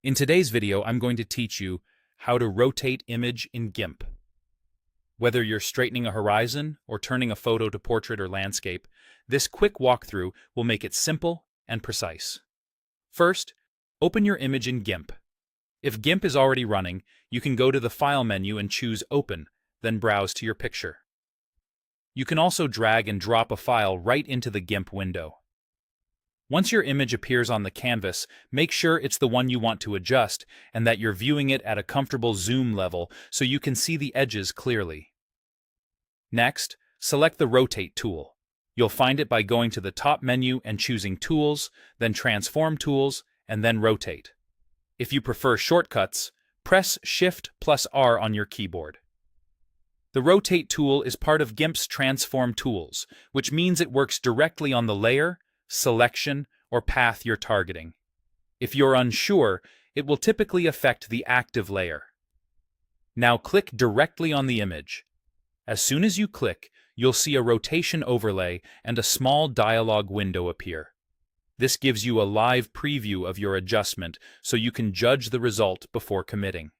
In today's video, I'm going to teach you how to rotate image in GIMP. Whether you're straightening a horizon or turning a photo to portrait or landscape, this quick walkthrough will make it simple and precise. First, open your image in GIMP. If GIMP is already running, you can go to the File menu and choose Open, then browse to your picture. You can also drag and drop a file right into the GIMP window. Once your image appears on the canvas, make sure it's the one you want to adjust and that you're viewing it at a comfortable zoom level so you can see the edges clearly. Next, select the Rotate tool. You'll find it by going to the top menu and choosing Tools, then Transform Tools, and then Rotate. If you prefer shortcuts, press Shift+R on your keyboard. The Rotate tool is part of GIMP's Transform Tools, which means it works directly on the layer, selection, or path you're targeting. If you're unsure, it will typically affect the active layer. Now click directly on the image. As soon as you click, you'll see a rotation overlay and a small dialog window appear. This gives you a live preview of your adjustment so you can judge the result before committing.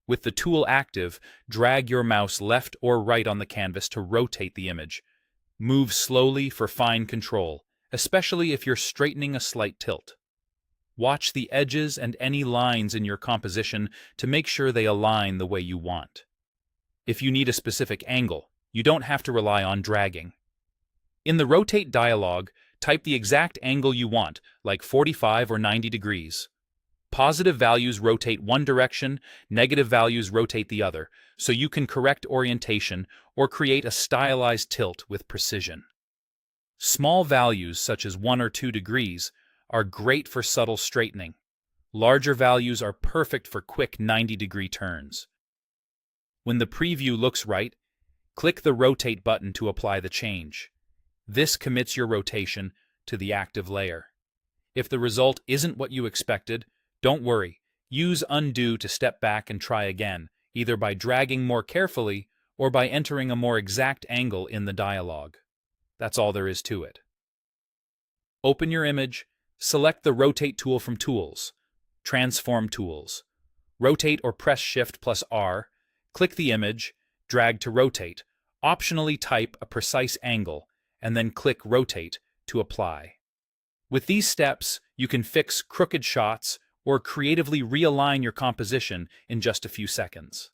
With the tool active, drag your mouse left or right on the canvas to rotate the image. Move slowly for fine control, especially if you're straightening a slight tilt. Watch the edges and any lines in your composition to make sure they align the way you want. If you need a specific angle, you don't have to rely on dragging. In the Rotate dialog, type the exact angle you want, like 45 or 90 degrees. Positive values rotate one direction, negative values rotate the other, so you can correct orientation or create a stylized tilt with precision. Small values, such as 1 or 2 degrees, are great for subtle straightening. Larger values are perfect for quick 90-degree turns. When the preview looks right, click the Rotate button to apply the change. This commits your rotation to the active layer. If the result isn't what you expected, don't worry. Use Undo to step back and try again, either by dragging more carefully or by entering a more exact angle in the dialog. That's all there is to it. Open your image, select the Rotate tool from Tools, Transform Tools. Rotate or press Shift+R, click the image, drag to rotate, optionally type a precise angle, and then click Rotate to apply. With these steps, you can fix crooked shots or creatively realign your composition in just a few seconds.